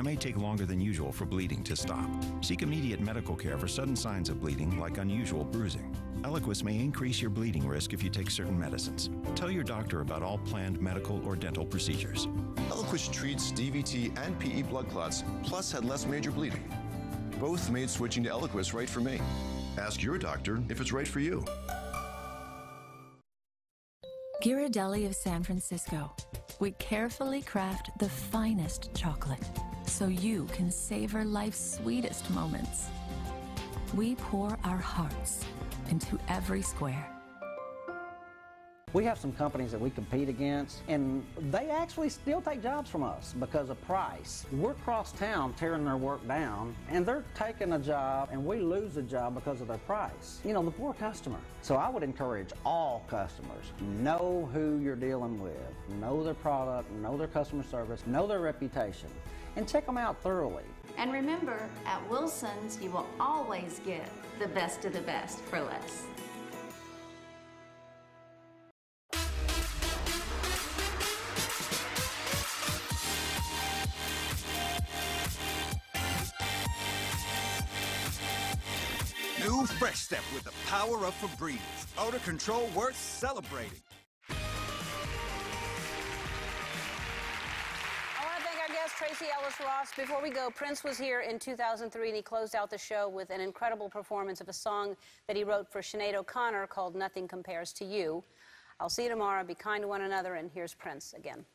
may take longer than usual for bleeding to stop. Seek immediate medical care for sudden signs of bleeding like unusual bruising. Eliquis may increase your bleeding risk if you take certain medicines. Tell your doctor about all planned medical or dental procedures. Eliquis treats DVT and PE blood clots, plus had less major bleeding. Both made switching to Eliquis right for me. Ask your doctor if it's right for you. Ghirardelli of San Francisco. We carefully craft the finest chocolate so you can savor life's sweetest moments. We pour our hearts into every square. We have some companies that we compete against, and they actually still take jobs from us because of price. We're across town tearing their work down, and they're taking a job, and we lose a job because of their price. You know, the poor customer. So I would encourage all customers, know who you're dealing with, know their product, know their customer service, know their reputation, and check them out thoroughly. And remember, at Wilson's, you will always get the best of the best for less. New Fresh Step with the power of Febreze. Odor control worth celebrating. I want to thank our guest, Tracy Ellis Ross. Before we go, Prince was here in 2003, and he closed out the show with an incredible performance of a song that he wrote for Sinead O'Connor called Nothing Compares to You. I'll see you tomorrow. Be kind to one another, and here's Prince again.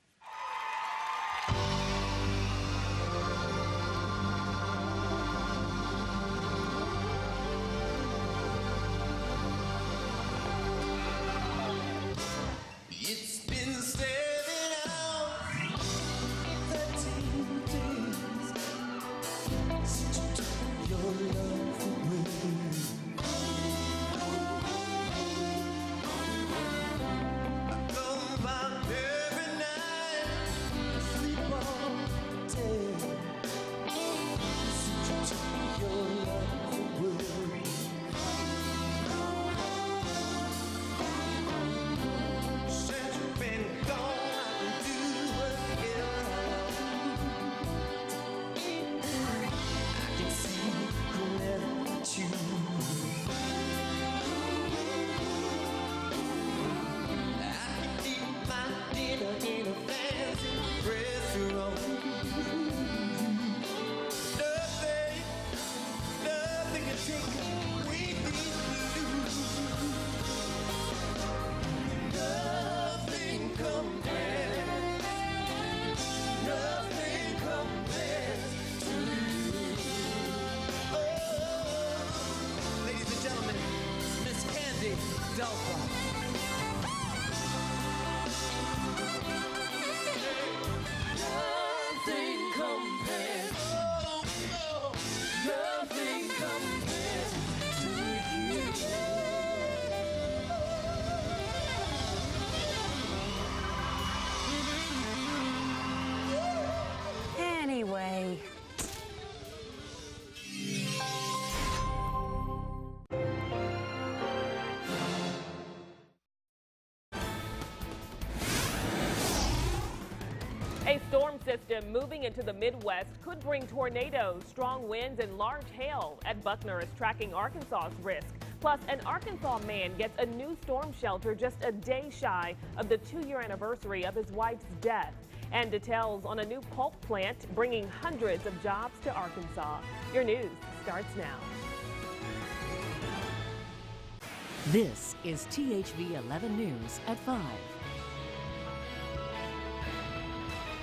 It's been 7 hours, 13 days since you took your love away. I come back every night, sleep all day since you took your love away. Anyway. A storm system moving into the Midwest could bring tornadoes, strong winds, and large hail. Ed Buckner is tracking Arkansas's risk. Plus, an Arkansas man gets a new storm shelter just a day shy of the 2-year anniversary of his wife's death. And details on a new pulp plant bringing hundreds of jobs to Arkansas. Your news starts now. This is THV11 News at 5.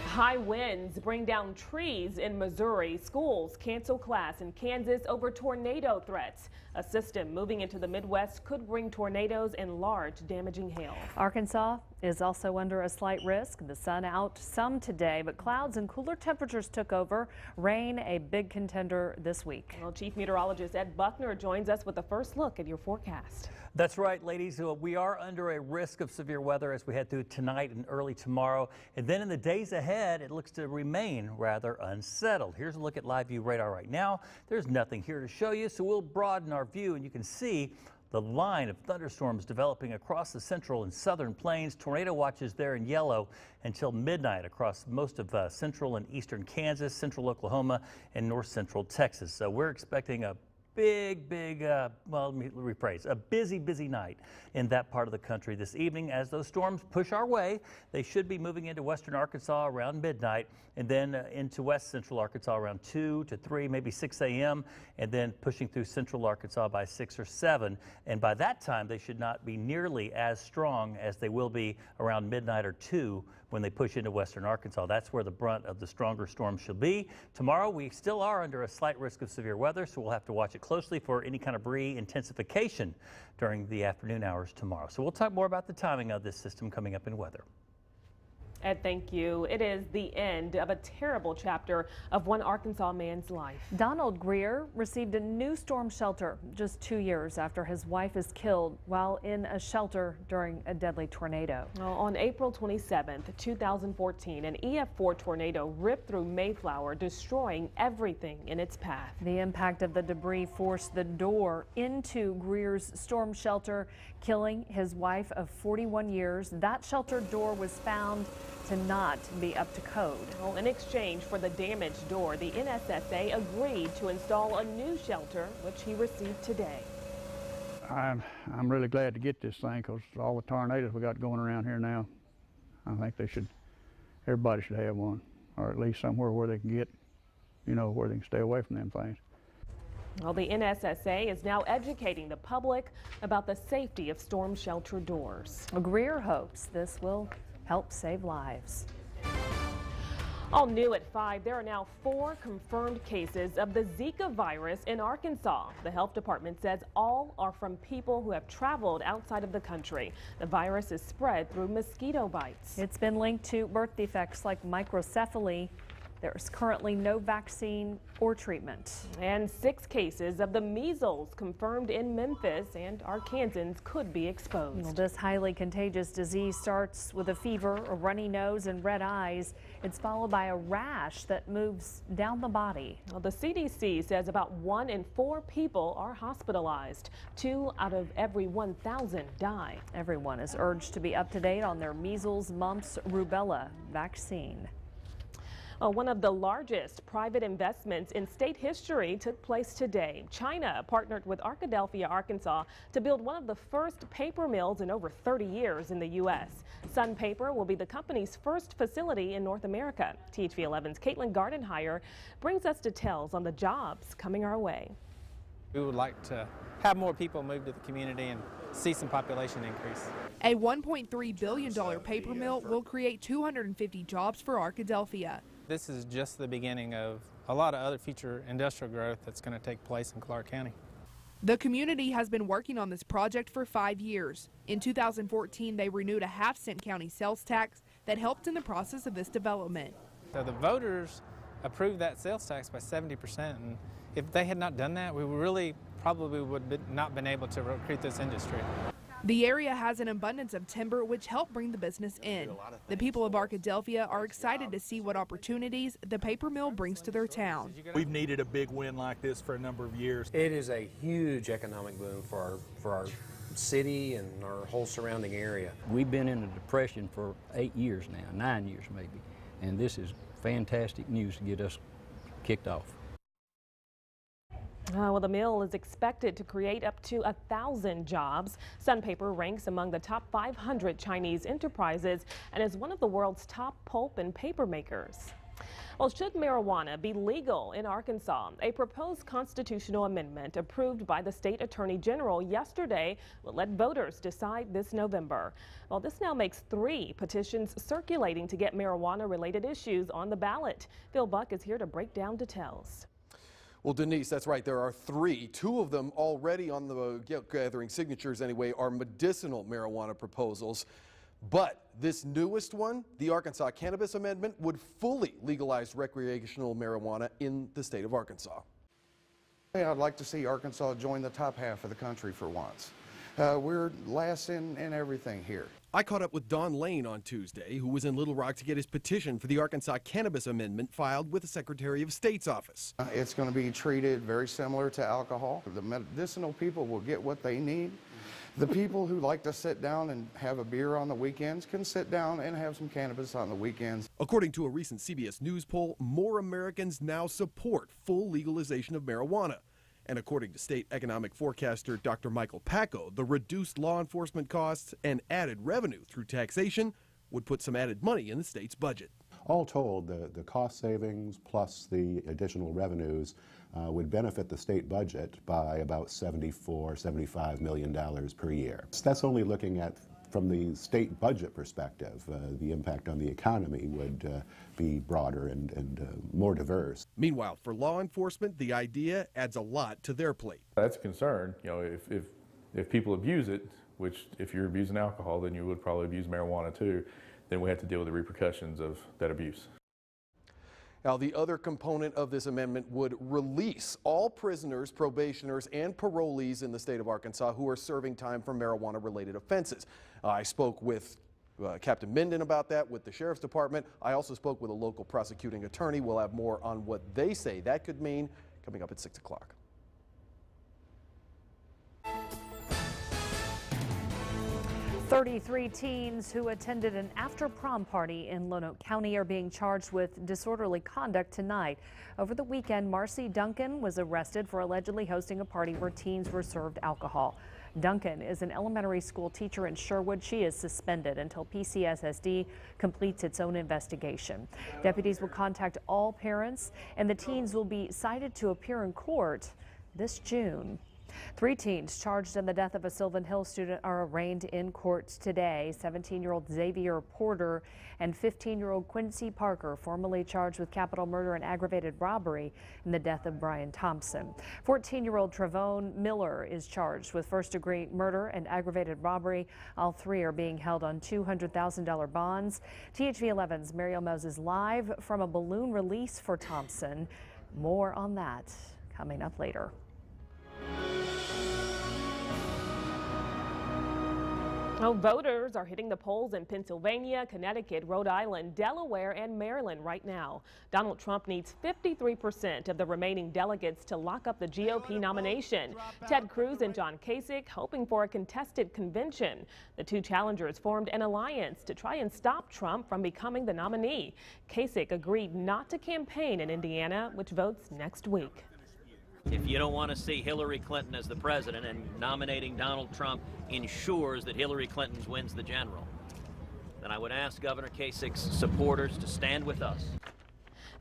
High winds bring down trees in Missouri. Schools cancel class in Kansas over tornado threats. A system moving into the Midwest could bring tornadoes and large damaging hail. Arkansas is also under a slight risk. The sun out some today, but clouds and cooler temperatures took over. Rain a big contender this week. Well, Chief Meteorologist Ed Buckner joins us with a first look at your forecast. That's right, ladies. We are under a risk of severe weather as we head through tonight and early tomorrow. And then in the days ahead, it looks to remain rather unsettled. Here's a look at live view radar right now. There's nothing here to show you, so we'll broaden our view and you can see the line of thunderstorms developing across the central and southern plains. Tornado watches there in yellow until midnight across most of central and eastern Kansas, central Oklahoma, and north central Texas. So we're expecting a big, well, let me rephrase, a busy night in that part of the country this evening. As those storms push our way, they should be moving into western Arkansas around midnight, and then into west central Arkansas around 2 to 3, maybe 6 a.m., and then pushing through central Arkansas by 6 or 7. And by that time, they should not be nearly as strong as they will be around midnight or 2 when they push into western Arkansas. That's where the brunt of the stronger storms should be. Tomorrow, we still are under a slight risk of severe weather, so we'll have to watch it closely for any kind of intensification during the afternoon hours tomorrow. So we'll talk more about the timing of this system coming up in weather. Ed, thank you. It is the end of a terrible chapter of one Arkansas man's life. Donald Greer received a new storm shelter just 2 years after his wife is killed while in a shelter during a deadly tornado. Well, on April 27th, 2014, an EF4 tornado ripped through Mayflower, destroying everything in its path. The impact of the debris forced the door into Greer's storm shelter, killing his wife of 41 years. That shelter door was found to not be up to code. Well, in exchange for the damaged door, the NSSA agreed to install a new shelter, which he received today. I'm really glad to get this thing because all the tornadoes we got going around here now, I think everybody should have one, or at least somewhere where they can get, where they can stay away from them things. Well, the NSSA is now educating the public about the safety of storm shelter doors. Greer hopes this will help save lives. All new at 5, there are now 4 confirmed cases of the Zika virus in Arkansas. The health department says all are from people who have traveled outside of the country. The virus is spread through mosquito bites. It's been linked to birth defects like microcephaly. There's currently no vaccine or treatment. And 6 cases of the measles confirmed in Memphis, and Arkansans could be exposed. Well, this highly contagious disease starts with a fever, a runny nose, and red eyes. It's followed by a rash that moves down the body. Well, the CDC says about 1 in 4 people are hospitalized. 2 out of every 1,000 die. Everyone is urged to be up to date on their measles, mumps, rubella vaccine. One of the largest private investments in state history took place today. China partnered with Arkadelphia, Arkansas to build one of the first paper mills in over 30 years in the U.S. Sun Paper will be the company's first facility in North America. THV11's Caitlin Gardenhire brings us details on the jobs coming our way. We would like to have more people move to the community and see some population increase. A $1.3 billion paper mill will create 250 jobs for Arkadelphia. This is just the beginning of a lot of other future industrial growth that's going to take place in Clark County. The community has been working on this project for 5 years. In 2014, they renewed a half-cent county sales tax that helped in the process of this development. So the voters approved that sales tax by 70%, and if they had not done that, we really probably would not been able to recruit this industry. The area has an abundance of timber which help bring the business in. The people of Arkadelphia are excited to see what opportunities the paper mill brings to their town. We've needed a big win like this for a number of years. It is a huge economic boom for our city and our whole surrounding area. We've been in a depression for 8 years now, 9 years maybe, and this is fantastic news to get us kicked off. Well, the mill is expected to create up to 1,000 jobs. Sun Paper ranks among the top 500 Chinese enterprises and is one of the world's top pulp and paper makers. Well, should marijuana be legal in Arkansas? A proposed constitutional amendment approved by the state attorney general yesterday will let voters decide this November. Well, this now makes 3 petitions circulating to get marijuana-related issues on the ballot. Phil Buck is here to break down details. Well, Denise, that's right. There are 3. 2 of them already on the gathering signatures anyway are medicinal marijuana proposals. But this newest one, the Arkansas Cannabis Amendment, would fully legalize recreational marijuana in the state of Arkansas. I'd like to see Arkansas join the top half of the country for once. We're last in everything here. I caught up with Don Lane on Tuesday, who was in Little Rock to get his petition for the Arkansas Cannabis Amendment filed with the Secretary of State's office. It's going to be treated very similar to alcohol. The medicinal people will get what they need. The people who like to sit down and have a beer on the weekends can sit down and have some cannabis on the weekends. According to a recent CBS News poll, more Americans now support full legalization of marijuana. And according to state economic forecaster Dr. Michael Packo, the reduced law enforcement costs and added revenue through taxation would put some added money in the state's budget. All told, the cost savings plus the additional revenues would benefit the state budget by about $75 million per year. So that's only looking at from the state budget perspective. The impact on the economy would be broader and more diverse. Meanwhile, for law enforcement, the idea adds a lot to their plate. That's a concern. You know, if people abuse it, which if you're abusing alcohol, then you would probably abuse marijuana too, then we have to deal with the repercussions of that abuse. Now, the other component of this amendment would release all prisoners, probationers, and parolees in the state of Arkansas who are serving time for marijuana-related offenses. I spoke with Captain Minden about that with the Sheriff's Department. I also spoke with a local prosecuting attorney. We'll have more on what they say that could mean coming up at 6 o'clock. 33 teens who attended an after-prom party in Lonoke County are being charged with disorderly conduct tonight. Over the weekend, Marcy Duncan was arrested for allegedly hosting a party where teens were served alcohol. Duncan is an elementary school teacher in Sherwood. She is suspended until PCSSD completes its own investigation. Deputies will contact all parents, and the teens will be cited to appear in court this June. 3 teens charged in the death of a Sylvan Hills student are arraigned in court today. 17-year-old Xavier Porter and 15-year-old Quincy Parker, formerly charged with capital murder and aggravated robbery in the death of Brian Thompson. 14-year-old Travone Miller is charged with first-degree murder and aggravated robbery. All 3 are being held on $200,000 bonds. THV11's Mariel Moses live from a balloon release for Thompson. More on that coming up later. Oh, voters are hitting the polls in Pennsylvania, Connecticut, Rhode Island, Delaware, and Maryland right now. Donald Trump needs 53% of the remaining delegates to lock up the GOP nomination. Ted Cruz and John Kasich hoping for a contested convention. The 2 challengers formed an alliance to try and stop Trump from becoming the nominee. Kasich agreed not to campaign in Indiana, which votes next week. If you don't want to see Hillary Clinton as the president, and nominating Donald Trump ensures that Hillary Clinton wins the general, then I would ask Governor Kasich's supporters to stand with us.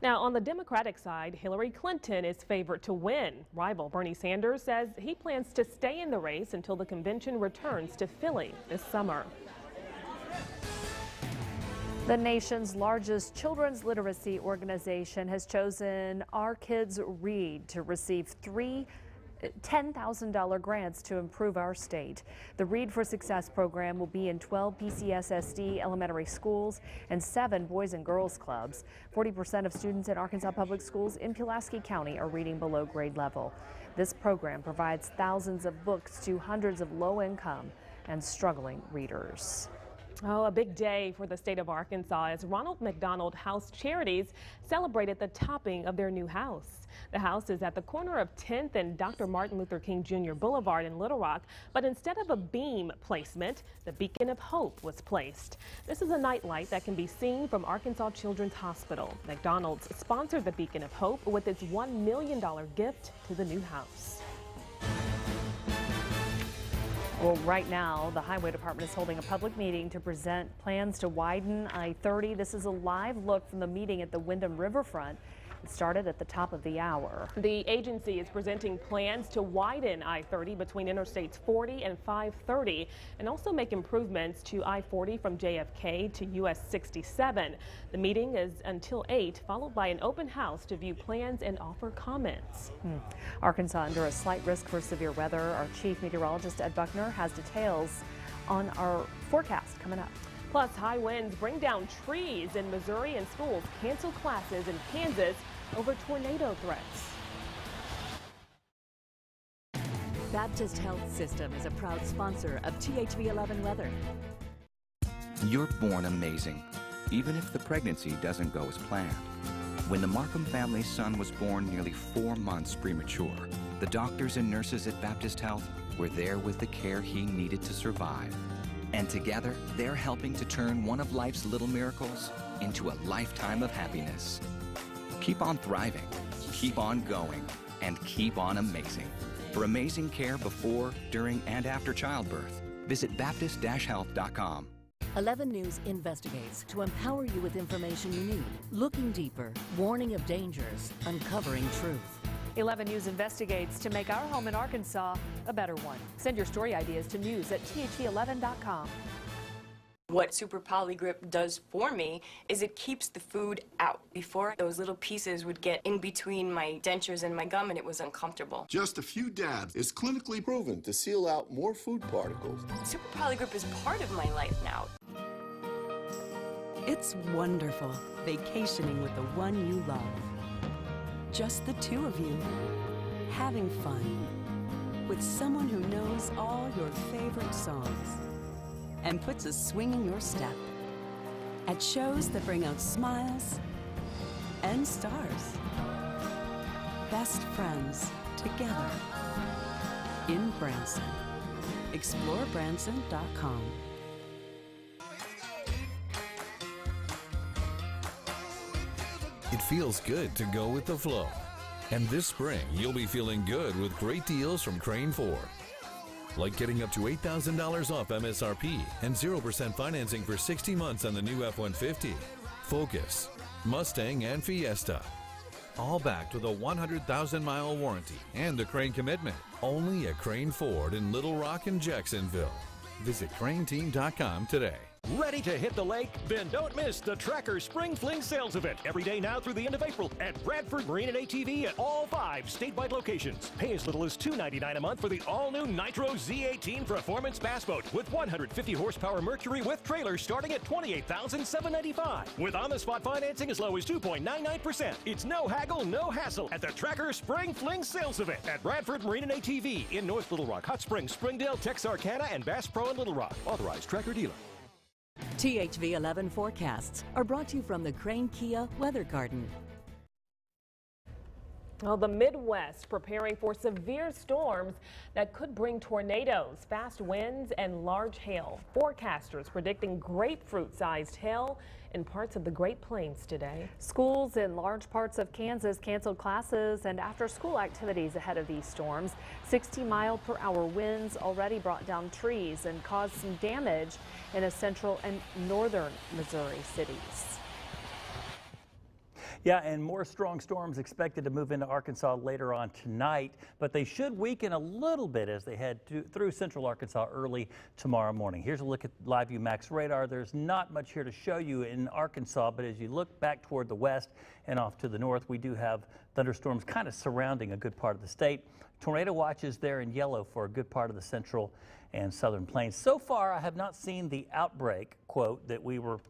Now, on the Democratic side, Hillary Clinton is favored to win. Rival Bernie Sanders says he plans to stay in the race until the convention returns to Philly this summer. The nation's largest children's literacy organization has chosen Our Kids Read to receive 3 $10,000 grants to improve our state. The Read for Success program will be in 12 PCSSD elementary schools and 7 Boys and Girls Clubs. 40% of students in Arkansas Public Schools in Pulaski County are reading below grade level. This program provides thousands of books to hundreds of low-income and struggling readers. Oh, a big day for the state of Arkansas as Ronald McDonald House Charities celebrated the topping of their new house. The house is at the corner of 10th and Dr. Martin Luther King Jr. Boulevard in Little Rock, but instead of a beam placement, the Beacon of Hope was placed. This is a nightlight that can be seen from Arkansas Children's Hospital. McDonald's sponsored the Beacon of Hope with its $1 million gift to the new house. Well, right now, the Highway Department is holding a public meeting to present plans to widen I-30. This is a live look from the meeting at the Wyndham Riverfront. It started at the top of the hour. The agency is presenting plans to widen I-30 between Interstates 40 and 530 and also make improvements to I-40 from JFK to US 67. The meeting is until 8, followed by an open house to view plans and offer comments. Arkansas under a slight risk for severe weather. Our chief meteorologist Ed Buckner has details on our forecast coming up. Plus, high winds bring down trees in Missouri and schools cancel classes in Kansas over tornado threats. Baptist Health System is a proud sponsor of THV11 Weather. You're born amazing, even if the pregnancy doesn't go as planned. When the Markham family's son was born nearly 4 months premature, the doctors and nurses at Baptist Health were there with the care he needed to survive. And together, they're helping to turn one of life's little miracles into a lifetime of happiness. Keep on thriving, keep on going, and keep on amazing. For amazing care before, during, and after childbirth, visit Baptist-Health.com. 11 News investigates to empower you with information you need. Looking deeper, warning of dangers, uncovering truth. 11 News investigates to make our home in Arkansas a better one. Send your story ideas to news@THV11.com. What Super Polygrip does for me is it keeps the food out. Before, those little pieces would get in between my dentures and my gum, and it was uncomfortable. Just a few dabs is clinically proven to seal out more food particles. Super Polygrip is part of my life now. It's wonderful vacationing with the one you love. Just the two of you, having fun with someone who knows all your favorite songs and puts a swing in your step at shows that bring out smiles and stars. Best friends together in Branson. Explore Branson.com. It feels good to go with the flow. And this spring, you'll be feeling good with great deals from Crane Ford. Like getting up to $8,000 off MSRP and 0% financing for 60 months on the new F-150, Focus, Mustang, and Fiesta. All backed with a 100,000-mile warranty and a Crane commitment. Only at Crane Ford in Little Rock and Jacksonville. Visit craneteam.com today. Ready to hit the lake? Then don't miss the Tracker Spring Fling Sales Event every day now through the end of April at Bradford Marine and ATV at all 5 statewide locations. Pay as little as $2.99 a month for the all-new Nitro Z18 Performance Bass Boat with 150 horsepower Mercury with trailer starting at $28,795. With on-the-spot financing as low as 2.99%. It's no haggle, no hassle at the Tracker Spring Fling Sales Event at Bradford Marine and ATV in North Little Rock, Hot Springs, Springdale, Texarkana, and Bass Pro in Little Rock. Authorized Tracker dealer. THV11 forecasts are brought to you from the Crane Kia Weather Garden. Well, the Midwest preparing for severe storms that could bring tornadoes, fast winds, and large hail. Forecasters predicting grapefruit-sized hail in parts of the Great Plains today. Schools in large parts of Kansas canceled classes and after-school activities ahead of these storms. 60-mile-per-hour winds already brought down trees and caused some damage in a central and northern Missouri cities. Yeah, and more strong storms expected to move into Arkansas later on tonight, but they should weaken a little bit as they head through central Arkansas early tomorrow morning. Here's a look at Live View Max radar. There's not much here to show you in Arkansas, but as you look back toward the west and off to the north, we do have thunderstorms kind of surrounding a good part of the state. Tornado watches there in yellow for a good part of the central and southern plains. So far, I have not seen the outbreak, quote, that we were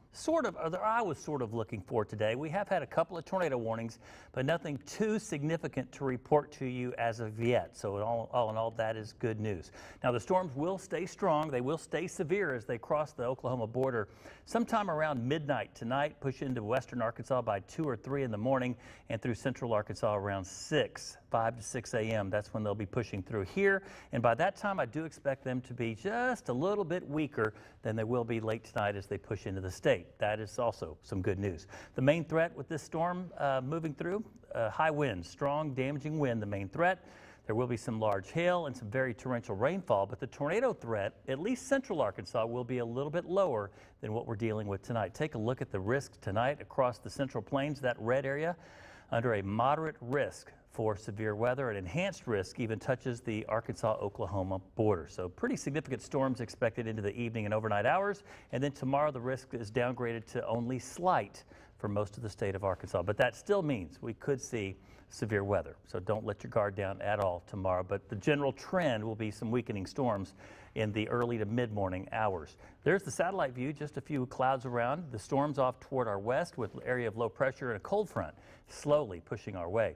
I was sort of looking for today. We have had a couple of tornado warnings, but nothing too significant to report to you as of yet. So all in all, that is good news. Now, the storms will stay strong. They will stay severe as they cross the Oklahoma border sometime around midnight tonight, push into western Arkansas by 2 or 3 in the morning, and through central Arkansas around 5 to 6 a.m. That's when they'll be pushing through here. And by that time, I do expect them to be just a little bit weaker than they will be late tonight as they push into the state. That is also some good news. The main threat with this storm moving through, high winds, strong damaging wind, the main threat. There will be some large hail and some very torrential rainfall, but the tornado threat, at least central Arkansas, will be a little bit lower than what we're dealing with tonight. Take a look at the risk tonight across the central plains, that red area, under a moderate risk for severe weather. An enhanced risk even touches the Arkansas-Oklahoma border. So pretty significant storms expected into the evening and overnight hours. And then tomorrow the risk is downgraded to only slight for most of the state of Arkansas. But that still means we could see severe weather. So don't let your guard down at all tomorrow. But the general trend will be some weakening storms in the early to mid-morning hours. There's the satellite view, just a few clouds around. The storm's off toward our west with an area of low pressure and a cold front slowly pushing our way.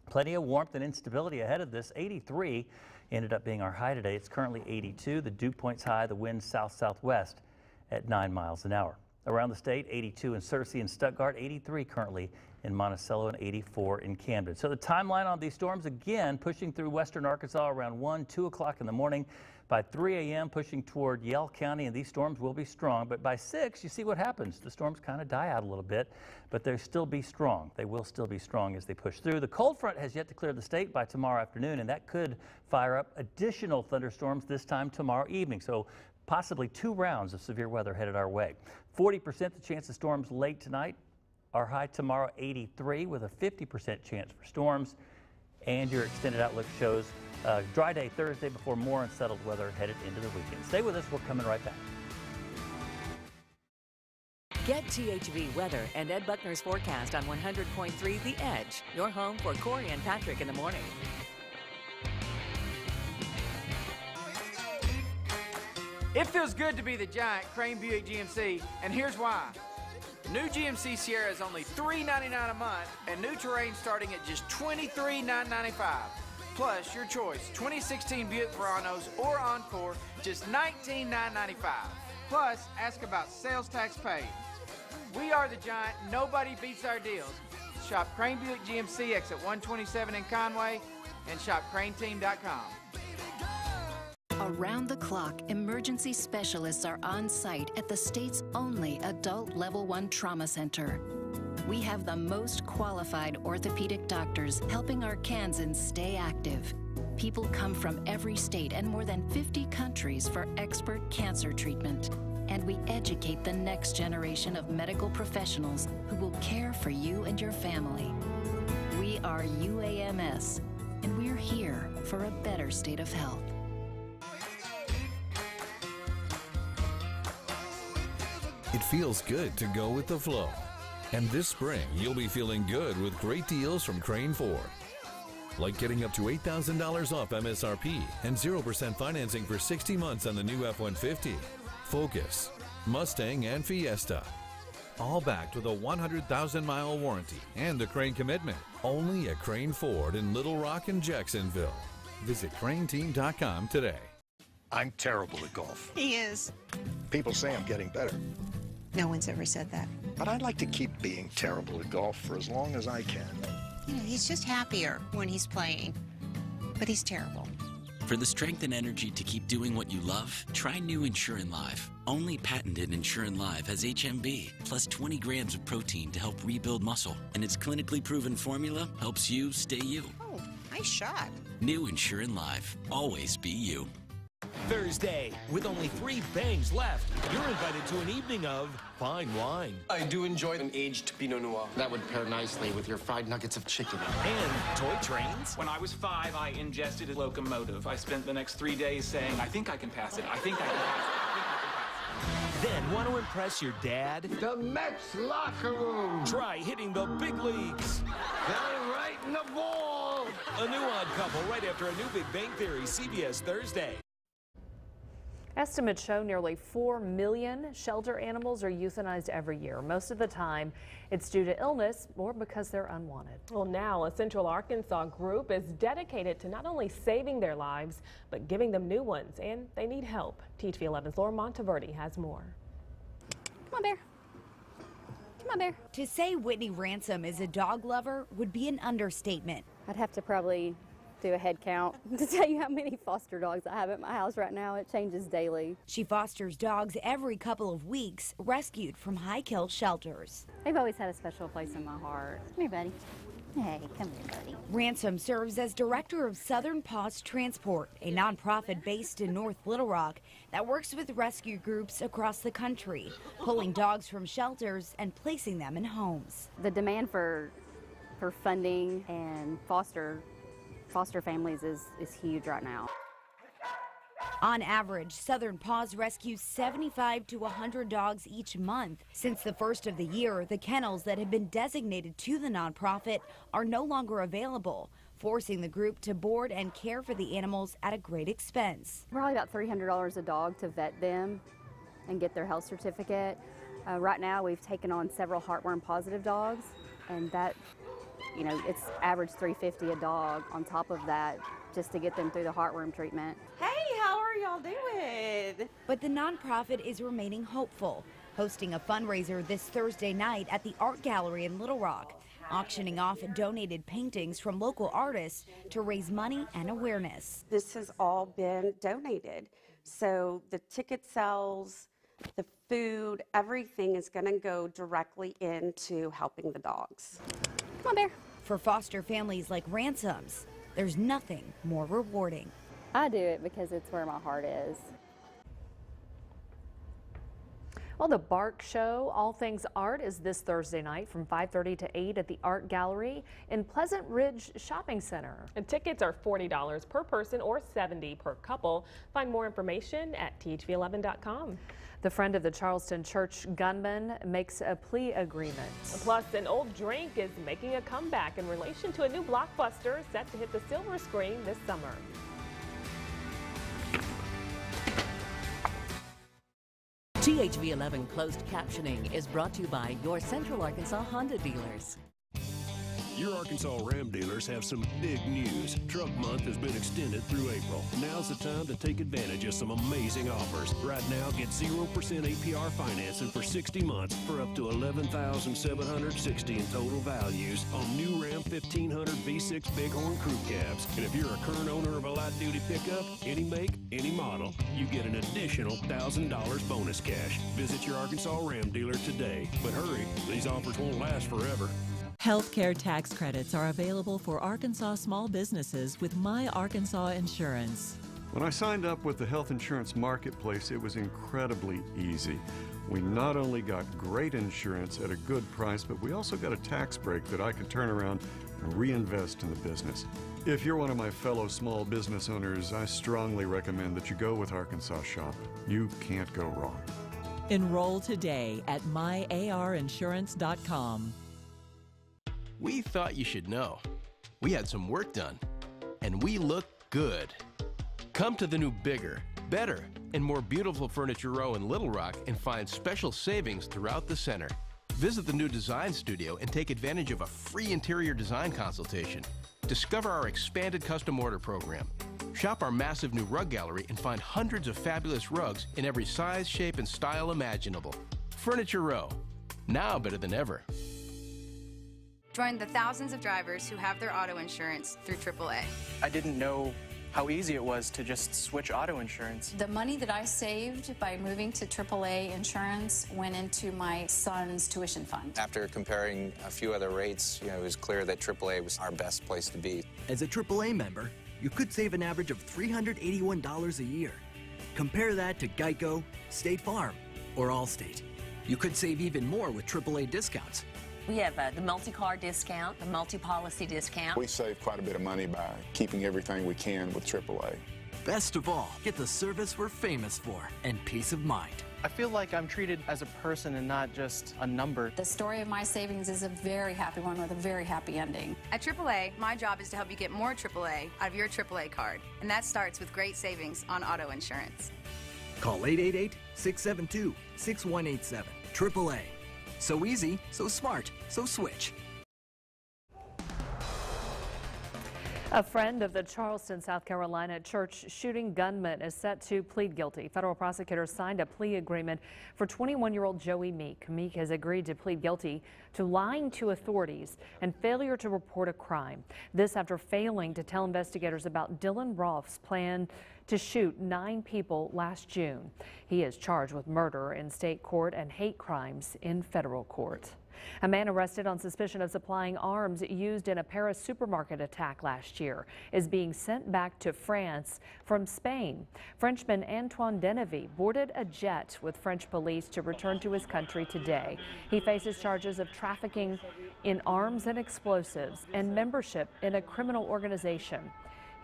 Plenty of warmth and instability ahead of this. 83 ended up being our high today. It's currently 82. The dew point's high, the wind south-southwest at 9 miles an hour. Around the state, 82 in Searcy and Stuttgart, 83 currently in Monticello and 84 in Camden. So the timeline on these storms, again, pushing through western Arkansas around 1, 2 o'clock in the morning. By 3 a.m., pushing toward Yell County, and these storms will be strong. But by 6, you see what happens. The storms kind of die out a little bit, but they'll still be strong. They will still be strong as they push through. The cold front has yet to clear the state by tomorrow afternoon, and that could fire up additional thunderstorms this time tomorrow evening. So possibly 2 rounds of severe weather headed our way. 40% the chance of storms late tonight. Our high tomorrow, 83, with a 50% chance for storms. And your extended outlook shows dry day Thursday before more unsettled weather headed into the weekend. Stay with us. We're coming right back. Get THV weather and Ed Buckner's forecast on 100.3 The Edge, your home for Corey and Patrick in the morning. It feels good to be the giant Crane Buick GMC, and here's why. New GMC Sierra is only $399 a month, and new Terrain starting at just $23,995. Plus, your choice, 2016 Buick Veranos or Encore, just $19,995. Plus, ask about sales tax paid. We are the giant. Nobody beats our deals. Shop Crane Buick GMC exit 127 in Conway and shop craneteam.com. Around the clock, emergency specialists are on site at the state's only adult Level 1 trauma center. We have the most qualified orthopedic doctors helping our Kansans stay active. People come from every state and more than 50 countries for expert cancer treatment. And we educate the next generation of medical professionals who will care for you and your family. We are UAMS, and we're here for a better state of health. It feels good to go with the flow. And this spring, you'll be feeling good with great deals from Crane Ford. Like getting up to $8,000 off MSRP and 0% financing for 60 months on the new F-150, Focus, Mustang, and Fiesta. All backed with a 100,000-mile warranty and a Crane commitment. Only at Crane Ford in Little Rock and Jacksonville. Visit craneteam.com today. I'm terrible at golf. He is. People say I'm getting better. No one's ever said that. But I'd like to keep being terrible at golf for as long as I can. You know, he's just happier when he's playing. But he's terrible. For the strength and energy to keep doing what you love, try new Ensurin Live. Only patented Ensurin Live has HMB, plus 20 grams of protein to help rebuild muscle. And its clinically proven formula helps you stay you. Oh, nice shot. New Ensurin Live. Always be you. Thursday, with only 3 bangs left, you're invited to an evening of fine wine. I do enjoy an aged Pinot Noir. That would pair nicely with your fried nuggets of chicken. And toy trains. When I was 5, I ingested a locomotive. I spent the next 3 days saying, I think I can pass it. I think I can pass it. I think I can pass it. Then want to impress your dad? The Mets locker room. Try hitting the big leagues. They're right in the ball. A new Odd Couple right after a new Big Bang Theory, CBS Thursday. Estimates show nearly 4 million shelter animals are euthanized every year. Most of the time, it's due to illness or because they're unwanted. Well, now a Central Arkansas group is dedicated to not only saving their lives, but giving them new ones, and they need help. THV11's Laura Monteverde has more. Come on, Bear. Come on, Bear. To say Whitney Ransom is a dog lover would be an understatement. I'd have to probably do a head count to tell you how many foster dogs I have at my house right now. It changes daily. She fosters dogs every couple of weeks, rescued from high-kill shelters. They've always had a special place in my heart. Come here, buddy. Hey, come here, buddy. Ransom serves as director of Southern Paws Transport, a nonprofit based in North Little Rock that works with rescue groups across the country, pulling dogs from shelters and placing them in homes. The demand for funding and foster families is huge right now. On average, Southern Paws rescues 75 to 100 dogs each month. Since the first of the year, the kennels that have been designated to the nonprofit are no longer available, forcing the group to board and care for the animals at a great expense. Probably about $300 a dog to vet them and get their health certificate. Right now, we've taken on several heartworm positive dogs, and that, you know, it's average $350 a dog on top of that just to get them through the heartworm treatment. Hey, how are y'all doing? But the nonprofit is remaining hopeful, hosting a fundraiser this Thursday night at the Art Gallery in Little Rock. auctioning off donated paintings from local artists to raise money and awareness. This has all been donated. So the ticket sales, the food, everything is going to go directly into helping the dogs. Come on, Bear. For foster families like Ransoms, there's nothing more rewarding. I do it because it's where my heart is. Well, the Bark Show, All Things Art, is this Thursday night from 5:30 to 8 at the Art Gallery in Pleasant Ridge Shopping Center. And tickets are $40 per person or $70 per couple. Find more information at THV11.com. The Friend of the Charleston Church gunman makes a plea agreement. Plus, an old drink is making a comeback in relation to a new blockbuster set to hit the silver screen this summer. THV11 closed captioning is brought to you by your Central Arkansas Honda dealers. Your Arkansas Ram dealers have some big news. Truck Month has been extended through April. Now's the time to take advantage of some amazing offers. Right now, get 0% APR financing for 60 months for up to $11,760 in total values on new Ram 1500 V6 Bighorn Crew Cabs. And if you're a current owner of a light-duty pickup, any make, any model, you get an additional $1,000 bonus cash. Visit your Arkansas Ram dealer today. But hurry, these offers won't last forever. Healthcare tax credits are available for Arkansas small businesses with My Arkansas Insurance. When I signed up with the health insurance marketplace, it was incredibly easy. We not only got great insurance at a good price, but we also got a tax break that I could turn around and reinvest in the business. If you're one of my fellow small business owners, I strongly recommend that you go with Arkansas Shop. You can't go wrong. Enroll today at myarinsurance.com. We thought you should know. We had some work done, and we look good. Come to the new bigger, better, and more beautiful Furniture Row in Little Rock and find special savings throughout the center. Visit the new design studio and take advantage of a free interior design consultation. Discover our expanded custom order program. Shop our massive new rug gallery and find hundreds of fabulous rugs in every size, shape, and style imaginable. Furniture Row, now better than ever. Join the thousands of drivers who have their auto insurance through AAA. I didn't know how easy it was to just switch auto insurance. The money that I saved by moving to AAA insurance went into my son's tuition fund. After comparing a few other rates, it was clear that AAA was our best place to be. As a AAA member, you could save an average of $381 a year. Compare that to Geico, State Farm, or Allstate. You could save even more with AAA discounts. We have the multi-car discount, the multi-policy discount. We save quite a bit of money by keeping everything we can with AAA. Best of all, get the service we're famous for and peace of mind. I feel like I'm treated as a person and not just a number. The story of my savings is a very happy one with a very happy ending. At AAA, my job is to help you get more AAA out of your AAA card. And that starts with great savings on auto insurance. Call 888-672-6187. AAA. So easy, so smart, so switch. A friend of the Charleston, South Carolina church shooting gunman is set to plead guilty. Federal prosecutors signed a plea agreement for 21-year-old Joey Meek. Meek has agreed to plead guilty to lying to authorities and failure to report a crime. This after failing to tell investigators about Dylan Rolfe's plan to shoot 9 people last June. He is charged with murder in state court and hate crimes in federal court. A man arrested on suspicion of supplying arms used in a Paris supermarket attack last year is being sent back to France from Spain. Frenchman Antoine Denevy boarded a jet with French police to return to his country today. He faces charges of trafficking in arms and explosives and membership in a criminal organization.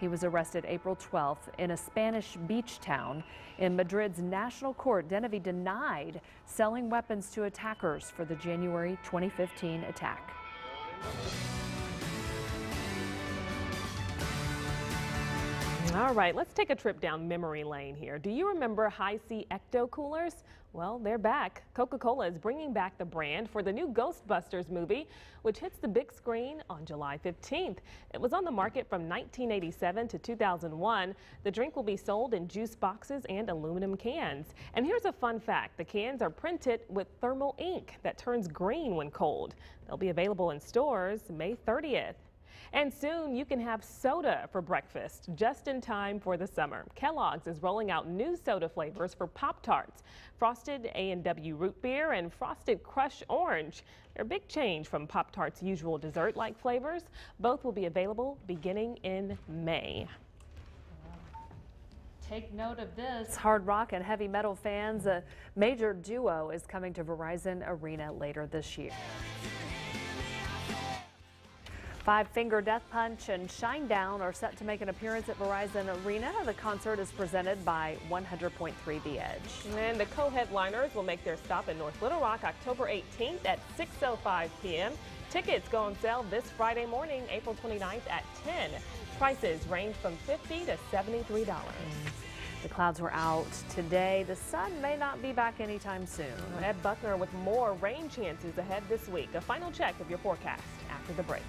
He was arrested April 12th in a Spanish beach town. In Madrid's National Court, Denevy denied selling weapons to attackers for the January 2015 attack. All right, let's take a trip down memory lane here. Do you remember high-C ecto coolers? Well, they're back. Coca-Cola is bringing back the brand for the new Ghostbusters movie, which hits the big screen on July 15th. It was on the market from 1987 to 2001. The drink will be sold in juice boxes and aluminum cans. And here's a fun fact. The cans are printed with thermal ink that turns green when cold. They'll be available in stores May 30th. And soon you can have soda for breakfast, just in time for the summer. Kellogg's is rolling out new soda flavors for Pop-Tarts, Frosted A&W Root Beer and Frosted Crush Orange. They're a big change from Pop-Tart's usual dessert-like flavors. Both will be available beginning in May. Take note of this. Hard rock and heavy metal fans, a major duo is coming to Verizon Arena later this year. Five Finger Death Punch and Shinedown are set to make an appearance at Verizon Arena. The concert is presented by 100.3 The Edge. And the co-headliners will make their stop in North Little Rock October 18th at 6:05 p.m. Tickets go on sale this Friday morning, April 29th at 10. Prices range from $50 to $73. The clouds were out today. The sun may not be back anytime soon. Ed Buckner with more rain chances ahead this week. A final check of your forecast after the break.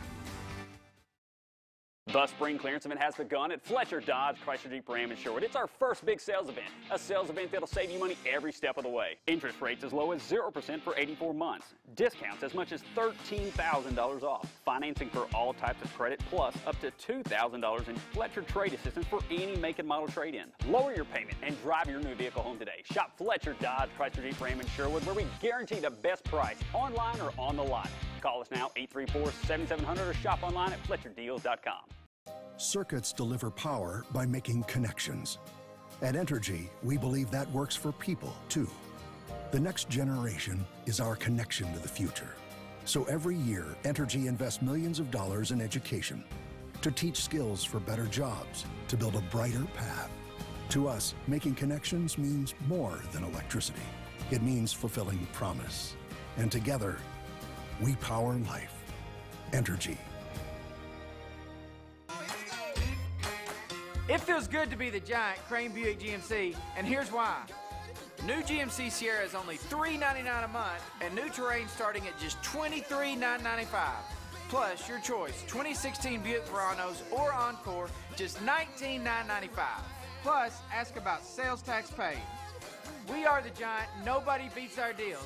The spring clearance event has begun at Fletcher Dodge Chrysler Jeep Ram in Sherwood. It's our first big sales event, a sales event that'll save you money every step of the way. Interest rates as low as 0% for 84 months. Discounts as much as $13,000 off. Financing for all types of credit, plus up to $2,000 in Fletcher trade assistance for any make and model trade-in. Lower your payment and drive your new vehicle home today. Shop Fletcher Dodge Chrysler Jeep Ram in Sherwood, where we guarantee the best price, online or on the lot. Call us now, 834-7700, or shop online at FletcherDeals.com. Circuits deliver power by making connections. At Entergy, we believe that works for people, too. The next generation is our connection to the future. So every year, Entergy invests millions of dollars in education to teach skills for better jobs, to build a brighter path. To us, making connections means more than electricity. It means fulfilling promise. And together, we power life. Entergy. It feels good to be the giant Crane Buick GMC, and here's why. New GMC Sierra is only $399 a month, and new Terrain starting at just $23,995. Plus, your choice, 2016 Buick Veranos or Encore, just $19,995. Plus, ask about sales tax paid. We are the giant, nobody beats our deals.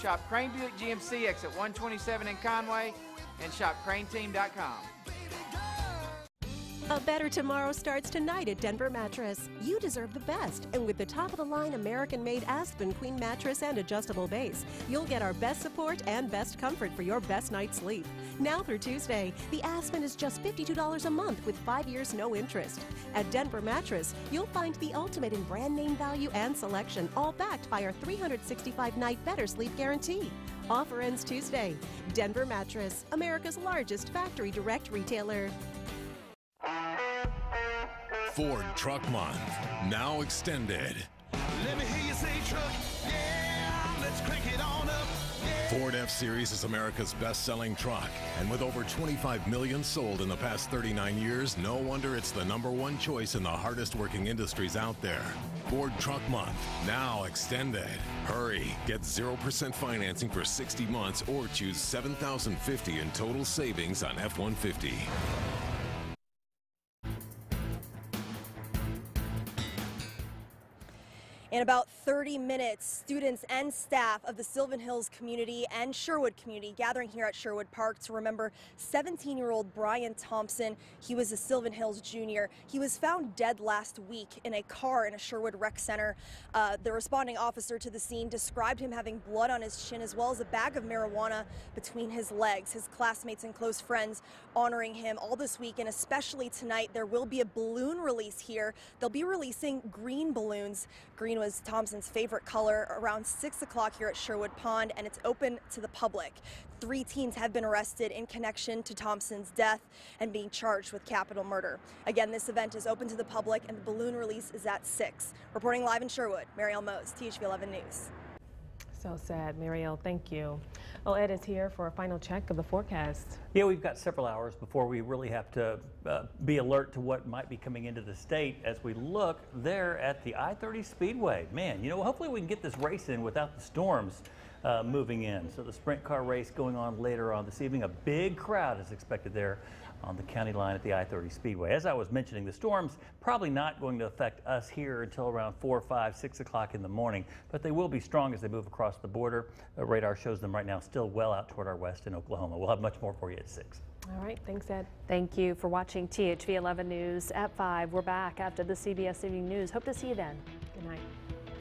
Shop Crane Buick GMC, exit 127 in Conway, and shop craneteam.com. A better tomorrow starts tonight at Denver Mattress. You deserve the best, and with the top-of-the-line American-made Aspen Queen mattress and adjustable base, you'll get our best support and best comfort for your best night's sleep. Now through Tuesday, the Aspen is just $52 a month with 5 years no interest. At Denver Mattress, you'll find the ultimate in brand name value and selection, all backed by our 365-night better sleep guarantee. Offer ends Tuesday. Denver Mattress, America's largest factory direct retailer. Ford Truck Month, now extended. Let me hear you say truck, yeah, let's crank it on up. Yeah. Ford F-Series is America's best-selling truck, and with over 25 million sold in the past 39 years, no wonder it's the #1 choice in the hardest-working industries out there. Ford Truck Month, now extended. Hurry, get 0% financing for 60 months or choose $7,050 in total savings on F-150. In about 30 minutes, students and staff of the Sylvan Hills community and Sherwood community gathering here at Sherwood Park to remember 17-year-old Brian Thompson. He was a Sylvan Hills junior. He was found dead last week in a car in a Sherwood rec center. The responding officer to the scene described him having blood on his chin as well as a bag of marijuana between his legs. His classmates and close friends honoring him all this week, and especially tonight. There will be a balloon release here. They'll be releasing green balloons. Green was Thompson's favorite color. Around 6 o'clock here at Sherwood Pond, and it's open to the public. 3 teens have been arrested in connection to Thompson's death and being charged with capital murder. Again, this event is open to the public, and the balloon release is at 6. Reporting live in Sherwood, Marielle Mose, THV11 News. So sad, Mariel. Thank you. Well, Ed is here for a final check of the forecast. Yeah, we've got several hours before we really have to be alert to what might be coming into the state as we look there at the I-30 Speedway. Man, you know, hopefully we can get this race in without the storms moving in. So the sprint car race going on later on this evening. A big crowd is expected there on the county line at the I-30 Speedway. As I was mentioning, the storms probably not going to affect us here until around 4, 5, 6 o'clock in the morning, but they will be strong as they move across the border. Radar shows them right now still well out toward our west in Oklahoma. We'll have much more for you at 6. All right, thanks, Ed. Thank you for watching THV11 News at 5. We're back after the CBS Evening News. Hope to see you then. Good night.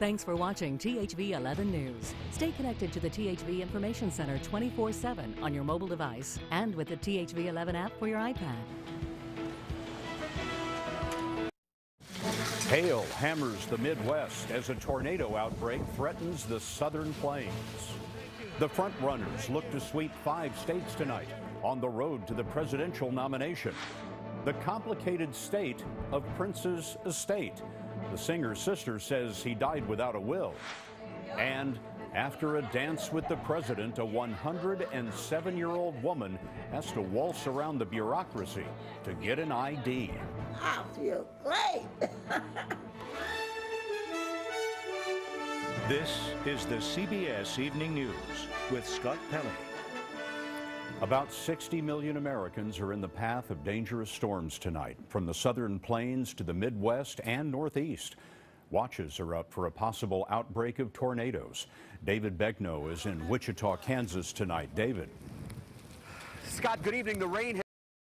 Thanks for watching THV11 News. Stay connected to the THV Information Center 24/7 on your mobile device and with the THV11 app for your iPad. Hail hammers the Midwest as a tornado outbreak threatens the southern plains. The front runners look to sweep 5 states tonight on the road to the presidential nomination. The complicated state of Prince's estate. The singer's sister says he died without a will. And after a dance with the president, a 107-year-old woman has to waltz around the bureaucracy to get an ID. I feel great. This is the CBS Evening News with Scott Pelley. About 60 million Americans are in the path of dangerous storms tonight, from the southern plains to the Midwest and Northeast. Watches are up for a possible outbreak of tornadoes. David Begnaud is in Wichita, Kansas tonight. David. Scott, good evening. The rain